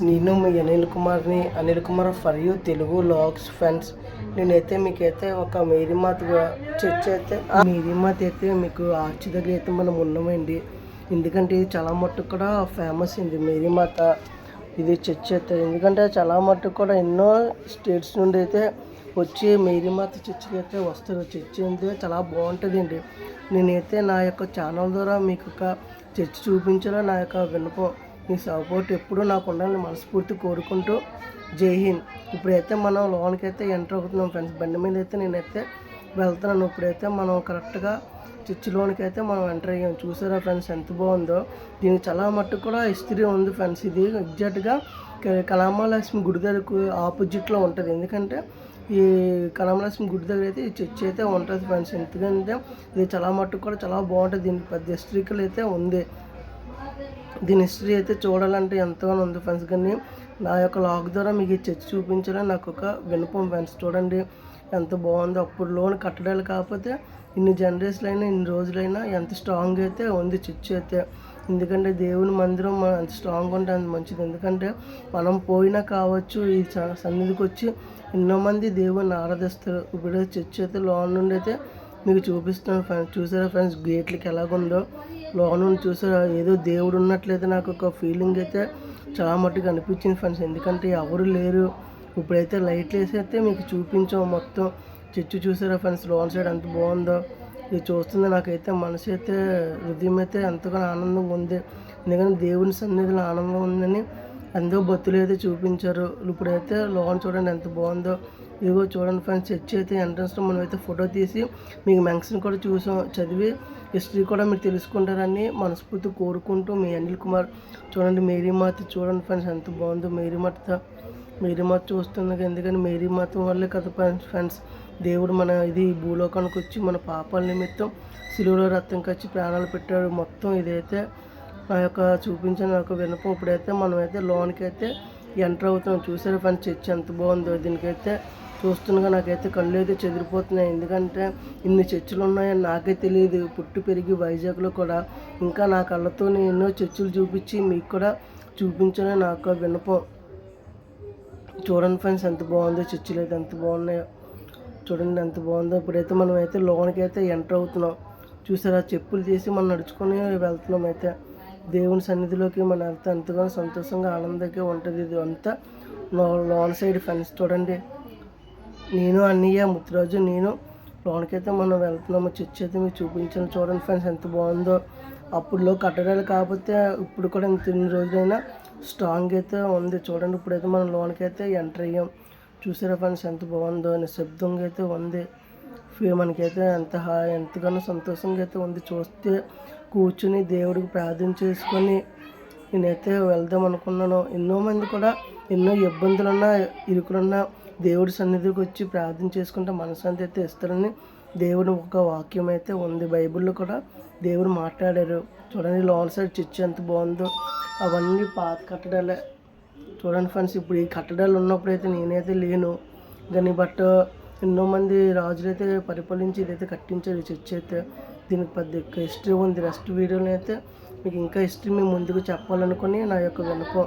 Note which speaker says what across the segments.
Speaker 1: నేను మీ అనిల్ కుమార్ని, Anil Kumar for you Telugu logs friends. నేనైతే మీకైతే ఒక మేరీమాత చర్చ్ అయితే మేరీమాత అయితే మీకు ఆర్చి దగ్గర అయితే మనం ఉన్నామండి. ఎందుకంటే ఇది చాలా మట్టుకు కూడా ఫేమస్ అండి మేరీమాత ఇది చర్చ్ అయితే. ఎందుకంటే చాలా మట్టుకు కూడా ఎన్నో స్టేట్స్ నుండి అయితే వచ్చి మేరీమాత చర్చికి అయితే వస్తారు. చర్చ్ అయితే చాలా బాగుంటుందండి. నేనైతే నా యొక్క ఛానల్ ద్వారా మీకు ఒక చర్చ్ చూపించాలో నా యొక్క విన్నపం, మీ సపోర్ట్ ఎప్పుడూ నాకు ఉండాలని మనస్ఫూర్తి కోరుకుంటూ జై హింద్. ఇప్పుడైతే మనం లోన్కి అయితే ఎంటర్ అవుతున్నాం ఫ్రెండ్స్. బండి మీద అయితే నేనైతే వెళ్తున్నాను. ఇప్పుడైతే మనం కరెక్ట్గా చర్చిలోనికి అయితే మనం ఎంటర్ అయ్యాం. చూసారా ఫ్రెండ్స్ ఎంత బాగుందో. దీనికి చాలా మట్టుకు కూడా హిస్టరీ ఉంది ఫ్రెండ్స్. ఇది ఎగ్జాక్ట్గా కనకమహాలక్ష్మి గుడి దగ్గరకు ఆపోజిట్లో ఉంటుంది. ఎందుకంటే ఈ కనకమహాలక్ష్మి గుడి దగ్గర అయితే ఈ చర్చ్ అయితే ఉంటుంది ఫ్రెండ్స్. ఎందుకంటే ఇది చాలా మట్టుకు కూడా చాలా బాగుంటుంది. దీనికి పెద్ద హిస్టరికల్ అయితే ఉంది. దీని హిస్టరీ అయితే చూడాలంటే ఎంతగానో ఉంది ఫ్రెండ్స్. కానీ నా యొక్క లాగ్ ద్వారా మీకు ఈ చర్చ్ చూపించాలని నాకు ఒక వినపం ఫ్రెండ్స్. చూడండి ఎంత బాగుందో. అప్పుడు లోన్ కట్టడాలు కాకపోతే ఇన్ని జనరేషన్లు అయినా ఇన్ని రోజులైనా ఎంత స్ట్రాంగ్ అయితే ఉంది చర్చ్ అయితే. ఎందుకంటే దేవుని మందిరం ఎంత స్ట్రాంగ్ ఉంటే అంత మంచిది. ఎందుకంటే మనం పోయినా కావచ్చు ఈ సన్నిధికి వచ్చి ఎన్నో మంది దేవుని ఆరాధిస్తారు. ఇప్పుడు చర్చ్ అయితే లోన్ నుండి అయితే మీకు చూపిస్తున్నాను ఫ్రెండ్స్. చూసారా ఫ్రెండ్స్ గేట్లకి ఎలాగుందో. లోన్ నుండి చూసారా ఏదో దేవుడు ఉన్నట్లయితే నాకు ఒక ఫీలింగ్ అయితే చాలా మట్టుకు అనిపించింది ఫ్రెండ్స్. ఎందుకంటే ఎవరు లేరు. ఇప్పుడైతే లైట్లు వేసి అయితే మీకు చూపించాం మొత్తం చర్చ్. చూసారా ఫ్రెండ్స్ లోన్ సైడ్ ఎంత బాగుందో. ఇది చూస్తుంది నాకైతే మనసు అయితే హృదయం అయితే ఎంతగానో ఆనందంగా ఉంది. ఎందుకంటే దేవుని సన్నిధిలో ఆనందం ఉందని ఎంతో భక్తులు అయితే చూపించారు. ఇప్పుడైతే లోన్ చూడండి ఎంత బాగుందో. ఇదిగో చూడండి ఫ్రెండ్స్ చర్చ్ అయితే ఎంట్రన్స్లో మనం అయితే ఫోటో తీసి మీకు మ్యాగ్జిన్ కూడా చూసాం. చదివి హిస్టరీ కూడా మీరు తెలుసుకుంటారని మనస్ఫూర్తి కోరుకుంటూ మీ అనిల్ కుమార్. చూడండి మేరీమాత చూడండి ఫ్రెండ్స్ ఎంత బాగుందో. మేరీమాత చూస్తున్నాక. ఎందుకంటే మేరీమాత వల్లే కదా ఫ్రెండ్స్ దేవుడు మన ఇది భూలోకానికి వచ్చి మన పాపాల నిమిత్తం శిలువలో రక్తం కచ్చి ప్రాణాలు పెట్టాడు. మొత్తం ఇదైతే నా యొక్క చూపించిన నాకు వినపం. ఇప్పుడైతే మనమైతే లోన్కి అయితే ఎంటర్ అవుతున్నాం. చూసారు ఫ్రెండ్స్ చర్చ్ ఎంత బాగుందో. దీనికైతే చూస్తుండగా నాకైతే కళ్ళు అయితే చెదిరిపోతున్నాయి. ఎందుకంటే ఇన్ని చర్చిలు ఉన్నాయని నాకే తెలియదు. పుట్టి పెరిగి వైజాగ్లో కూడా ఇంకా నా కళ్ళతో ఎన్నో చర్చిలు చూపించి మీకు కూడా చూపించాలని నాకు వినపం. చూడండి ఫ్రెండ్స్ ఎంత బాగుందో. చర్చిలు అయితే ఎంత బాగున్నాయో చూడండి ఎంత బాగుందో. ఇప్పుడైతే మనం అయితే లోన్కి అయితే ఎంటర్ అవుతున్నాం. చూసారా చెప్పులు తీసి మనం నడుచుకొని వెళ్తున్నాం. అయితే దేవుని సన్నిధిలోకి మనం వెళ్తే ఎంతగానో సంతోషంగా ఆనందంగా ఉంటుంది. ఇది అంతా లోన్ సైడ్ ఫ్రెండ్స్. చూడండి నేను అన్నయ్య ముత్తురాజు నేను లోన్కి అయితే మనం వెళ్తున్నాము. చర్చ్ అయితే మీకు చూపించాను. చూడండి ఫ్రెండ్స్ ఎంత బాగుందో. అప్పుడులో కట్టడాలు కాకపోతే ఇప్పుడు కూడా ఇన్ని రోజులైనా స్ట్రాంగ్ అయితే ఉంది. చూడండి ఇప్పుడైతే మనం లోన్కి అయితే ఎంటర్ అయ్యాం. చూసారా ఫ్రెండ్స్ ఎంత బాగుందో. నిశ్శబ్దంగా అయితే ఉంది. మనకైతే ఎంతగానో సంతోషంగా అయితే ఉంది. చూస్తే కూర్చుని దేవుడికి ప్రార్థన చేసుకొని నేనైతే వెళ్దాం అనుకున్నాను. ఎన్నో మంది కూడా ఎన్నో ఇబ్బందులున్నా ఇరుకులున్నా దేవుడి సన్నిధికి వచ్చి ప్రార్థన చేసుకుంటే మనశ్శాంతి అయితే ఇస్తారని దేవుడు ఒక వాక్యం అయితే ఉంది. బైబిల్లో కూడా దేవుడు మాట్లాడారు. చూడండి లోన్ సైడ్ చర్చ్ ఎంత బాగుందో. అవన్నీ పాత కట్టడాలే. చూడండి ఫ్రెండ్స్ ఇప్పుడు ఈ కట్టడాలు ఉన్నప్పుడు అయితే నేనైతే లేను కానీ బట్ ఎన్నో మంది రాజులు అయితే పరిపాలించి ఇదైతే కట్టించారు ఈ చర్చ్ అయితే. దీనికి పెద్ద హిస్టరీ ఉంది. రెస్ట్ వీడియోలో అయితే మీకు ఇంకా హిస్టరీ మేము ముందుకు చెప్పాలనుకుని నా యొక్క వినపం.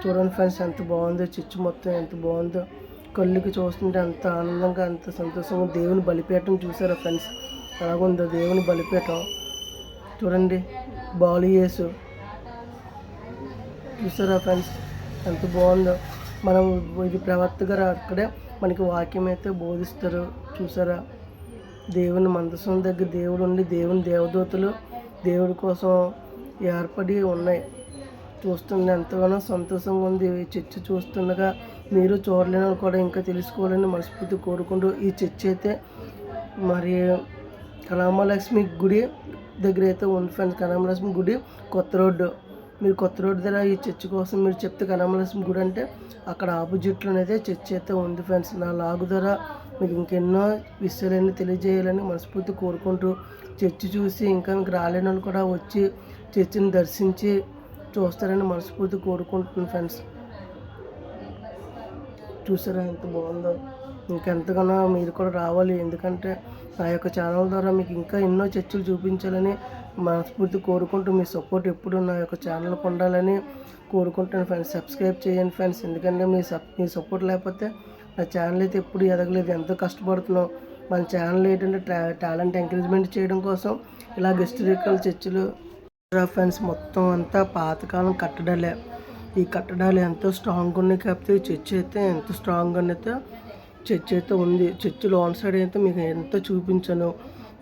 Speaker 1: చూడండి ఫ్రెండ్స్ ఎంత బాగుందో. చర్చ్ మొత్తం ఎంత బాగుందో. కళ్ళుకి చూస్తుంటే అంత ఆనందంగా అంత సంతోషంగా. దేవుని బలిపీఠం చూసారా ఫ్రెండ్స్ ఎలాగుందో. దేవుని బలిపీఠం చూడండి. బాలు యేసు చూసారా ఫ్రెండ్స్ ఎంత బాగుందో. మనం ఇది ప్రవక్త గారు అక్కడే మనకి వాక్యం అయితే బోధిస్తారు. చూసారా దేవుని మందసం దగ్గర దేవుడు ఉండి దేవుని దేవదూతలు దేవుడి కోసం ఏర్పడి ఉన్నాయి. చూస్తుండే ఎంతగానో సంతోషంగా ఉంది. ఈ చర్చ్ చూస్తుండగా మీరు చూడలేని కూడా ఇంకా తెలుసుకోవాలని మనస్ఫూర్తి కోరుకుంటూ ఈ చర్చ్ అయితే మరి కనకమహాలక్ష్మి గుడి దగ్గర అయితే ఉంది ఫ్రెండ్స్. కనకమహాలక్ష్మి గుడి కొత్త రోడ్డు. మీరు కొత్త రోడ్డు దగ్గర ఈ చర్చ్ కోసం మీరు చెప్తే కనకమహాలక్ష్మి గుడి అంటే అక్కడ ఆపోజిట్లోనైతే చర్చ్ అయితే ఉంది ఫ్రెండ్స్. నా లాగు ద్వారా మీకు ఇంకెన్నో విషయాలన్నీ తెలియజేయాలని మనస్ఫూర్తి కోరుకుంటూ చర్చ్ చూసి ఇంకా మీకు రాలేని వాళ్ళు కూడా వచ్చి చర్చిని దర్శించి చూస్తారని మనస్ఫూర్తి కోరుకుంటున్నాను ఫ్రెండ్స్. చూసారా ఎంత బాగుందో. ఇంకెంతగానో మీరు కూడా రావాలి. ఎందుకంటే నా యొక్క ఛానల్ ద్వారా మీకు ఇంకా ఎన్నో చర్చలు చూపించాలని మనస్ఫూర్తి కోరుకుంటూ మీ సపోర్ట్ ఎప్పుడు నా యొక్క ఛానల్కి ఉండాలని కోరుకుంటాను ఫ్రెండ్స్. సబ్స్క్రైబ్ చేయండి ఫ్రెండ్స్, ఎందుకంటే మీ సపోర్ట్ లేకపోతే నా ఛానల్ అయితే ఎప్పుడు ఎదగలేదు. ఎంతో కష్టపడుతున్నాం. మన ఛానల్ ఏంటంటే టాలెంట్ ఎంకరేజ్మెంట్ చేయడం కోసం ఇలా హిస్టారికల్ చర్చిలు ఫ్రెండ్స్ మొత్తం అంతా పాతకాలం కట్టడాలే. ఈ కట్టడాలు ఎంతో స్ట్రాంగ్గా ఉన్నాయి కాకపోతే చర్చ్ అయితే ఎంత స్ట్రాంగ్గా అయితే చర్చ్ అయితే ఉంది. చర్చ్ లోన్ సైడ్ అయితే మీకు ఎంతో చూపించాను.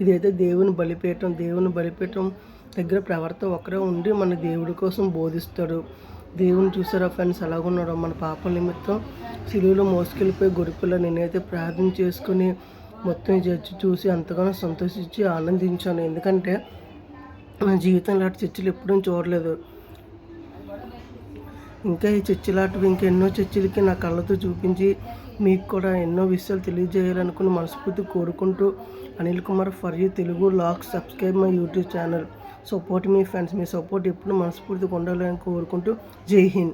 Speaker 1: ఇదైతే దేవుని బలిపీఠం దగ్గర ప్రవర్త ఒకరే ఉండి మన దేవుడి కోసం బోధిస్తాడు. దేవుని చూసారా ఫ్రెండ్స్ ఎలాగున్నాడో, మన పాపల నిమిత్తం సిలువలో మోసుకెళ్ళిపోయి గొరిపిల్ల నేనైతే ప్రార్థన చేసుకుని మొత్తం చర్చ్ చూసి ఎంతగానో సంతోషించి ఆనందించాను. ఎందుకంటే నా జీవితంలో అలాంటి చర్చిలు ఎప్పుడూ చూడలేదు. ఇంకా ఈ చర్చిలాంటివి ఇంకెన్నో చర్చిలకి నా కళ్ళతో చూపించి మీకు కూడా ఎన్నో విషయాలు తెలియజేయాలనుకుని మనస్ఫూర్తి కోరుకుంటూ Anil Kumar for you Telugu logs subscribe my YouTube channel. Support మీ ఫ్రెండ్స్. మీ సపోర్ట్ ఎప్పుడు మనస్ఫూర్తిగా ఉండాలని కోరుకుంటూ జై హింద్.